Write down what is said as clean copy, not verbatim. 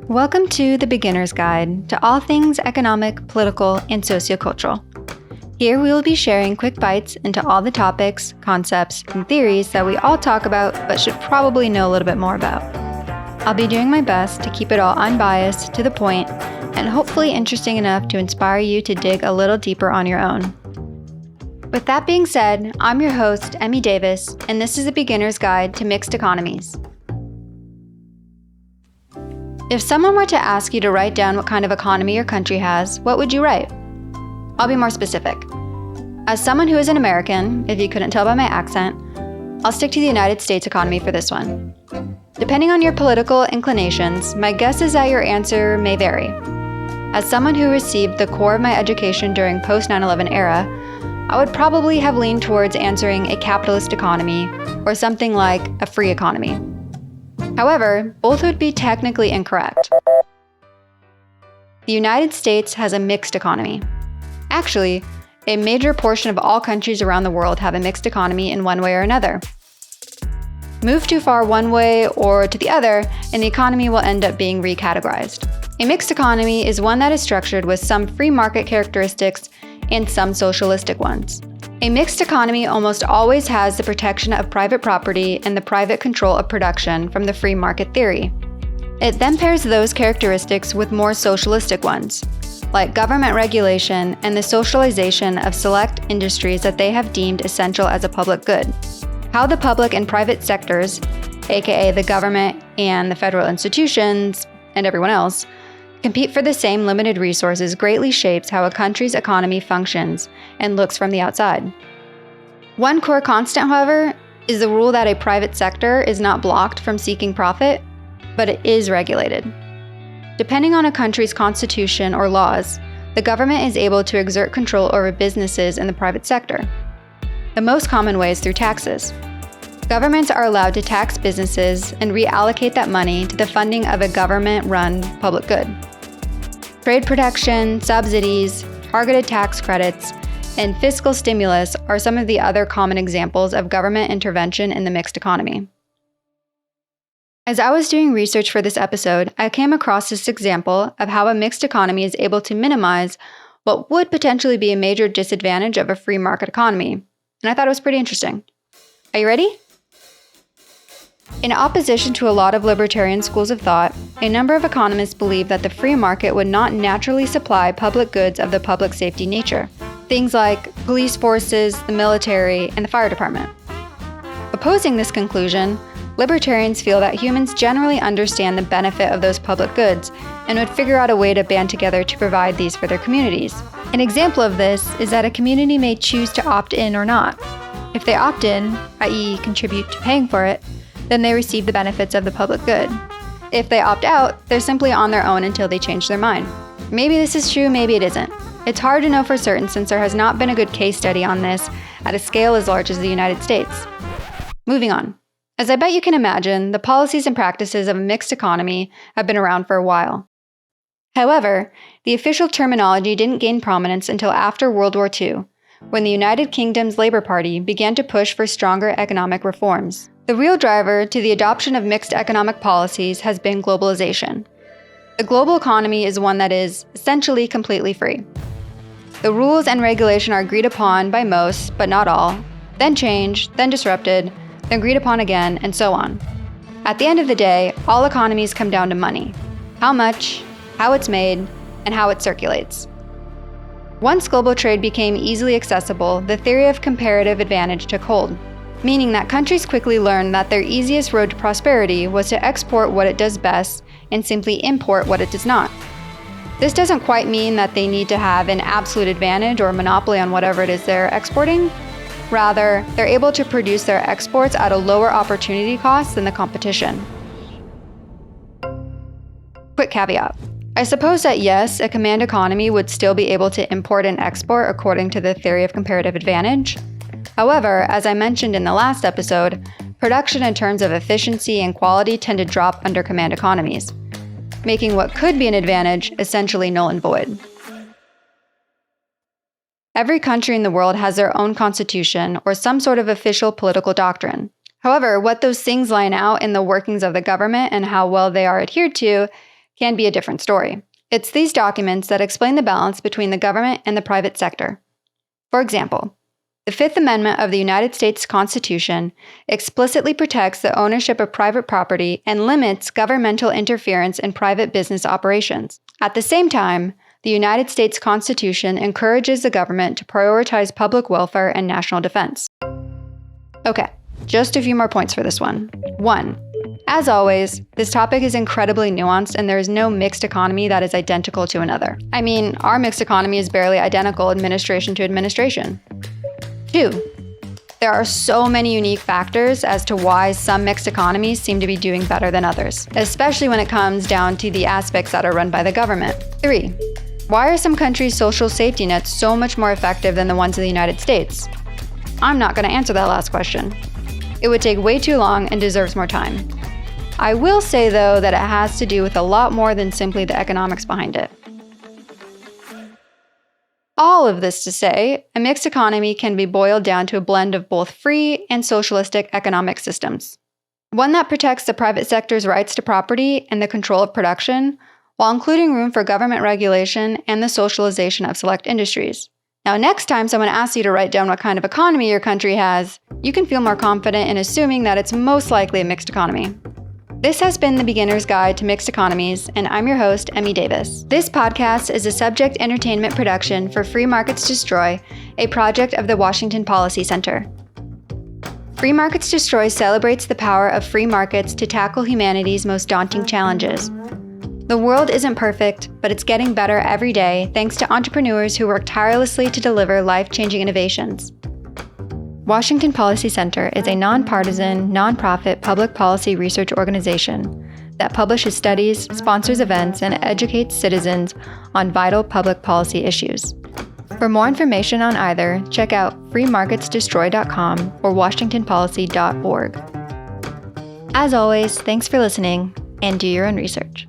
Welcome to the Beginner's Guide to all things economic, political, and sociocultural. Here we will be sharing quick bites into all the topics, concepts, and theories that we all talk about but should probably know a little bit more about. I'll be doing my best to keep it all unbiased, to the point, and hopefully interesting enough to inspire you to dig a little deeper on your own. With that being said, I'm your host, Emmy Davis, and this is a Beginner's Guide to Mixed Economies. If someone were to ask you to write down what kind of economy your country has, what would you write? I'll be more specific. As someone who is an American, if you couldn't tell by my accent, I'll stick to the United States economy for this one. Depending on your political inclinations, my guess is that your answer may vary. As someone who received the core of my education during post-9/11 era, I would probably have leaned towards answering a capitalist economy or something like a free economy. However, both would be technically incorrect. The United States has a mixed economy. Actually, a major portion of all countries around the world have a mixed economy in one way or another. Move too far one way or to the other, and the economy will end up being recategorized. A mixed economy is one that is structured with some free market characteristics and some socialistic ones. A mixed economy almost always has the protection of private property and the private control of production from the free market theory. It then pairs those characteristics with more socialistic ones, like government regulation and the socialization of select industries that they have deemed essential as a public good. How the public and private sectors, aka the government and the federal institutions, and everyone else, compete for the same limited resources greatly shapes how a country's economy functions and looks from the outside. One core constant, however, is the rule that a private sector is not blocked from seeking profit, but it is regulated. Depending on a country's constitution or laws, the government is able to exert control over businesses in the private sector. The most common way is through taxes. Governments are allowed to tax businesses and reallocate that money to the funding of a government-run public good. Trade protection, subsidies, targeted tax credits, and fiscal stimulus are some of the other common examples of government intervention in the mixed economy. As I was doing research for this episode, I came across this example of how a mixed economy is able to minimize what would potentially be a major disadvantage of a free market economy, and I thought it was pretty interesting. Are you ready? In opposition to a lot of libertarian schools of thought, a number of economists believe that the free market would not naturally supply public goods of the public safety nature, things like police forces, the military, and the fire department. Opposing this conclusion, libertarians feel that humans generally understand the benefit of those public goods and would figure out a way to band together to provide these for their communities. An example of this is that a community may choose to opt in or not. If they opt in, i.e. contribute to paying for it, then they receive the benefits of the public good. If they opt out, they're simply on their own until they change their mind. Maybe this is true, maybe it isn't. It's hard to know for certain since there has not been a good case study on this at a scale as large as the United States. Moving on. As I bet you can imagine, the policies and practices of a mixed economy have been around for a while. However, the official terminology didn't gain prominence until after World War II, when the United Kingdom's Labour Party began to push for stronger economic reforms. The real driver to the adoption of mixed economic policies has been globalization. The global economy is one that is essentially completely free. The rules and regulation are agreed upon by most, but not all, then changed, then disrupted, then agreed upon again, and so on. At the end of the day, all economies come down to money. How much, how it's made, and how it circulates. Once global trade became easily accessible, the theory of comparative advantage took hold, meaning that countries quickly learned that their easiest road to prosperity was to export what it does best and simply import what it does not. This doesn't quite mean that they need to have an absolute advantage or monopoly on whatever it is they're exporting. Rather, they're able to produce their exports at a lower opportunity cost than the competition. Quick caveat. I suppose that yes, a command economy would still be able to import and export according to the theory of comparative advantage. However, as I mentioned in the last episode, production in terms of efficiency and quality tend to drop under command economies, making what could be an advantage essentially null and void. Every country in the world has their own constitution or some sort of official political doctrine. However, what those things line out in the workings of the government and how well they are adhered to can be a different story. It's these documents that explain the balance between the government and the private sector. For example, the Fifth Amendment of the United States Constitution explicitly protects the ownership of private property and limits governmental interference in private business operations. At the same time, the United States Constitution encourages the government to prioritize public welfare and national defense. Okay, just a few more points for this one. 1. As always, this topic is incredibly nuanced and there is no mixed economy that is identical to another. I mean, our mixed economy is barely identical administration to administration. 2. There are so many unique factors as to why some mixed economies seem to be doing better than others, especially when it comes down to the aspects that are run by the government. 3. Why are some countries' social safety nets so much more effective than the ones of the United States? I'm not going to answer that last question. It would take way too long and deserves more time. I will say, though, that it has to do with a lot more than simply the economics behind it. All of this to say, a mixed economy can be boiled down to a blend of both free and socialistic economic systems. One that protects the private sector's rights to property and the control of production, while including room for government regulation and the socialization of select industries. Now, next time someone asks you to write down what kind of economy your country has, you can feel more confident in assuming that it's most likely a mixed economy. This has been the Beginner's Guide to Mixed Economies, and I'm your host, Emmy Davis. This podcast is a subject entertainment production for Free Markets Destroy, a project of the Washington Policy Center. Free Markets Destroy celebrates the power of free markets to tackle humanity's most daunting challenges. The world isn't perfect, but it's getting better every day thanks to entrepreneurs who work tirelessly to deliver life-changing innovations. Washington Policy Center is a nonpartisan, nonprofit public policy research organization that publishes studies, sponsors events, and educates citizens on vital public policy issues. For more information on either, check out freemarketsdestroy.com or washingtonpolicy.org. As always, thanks for listening, and do your own research.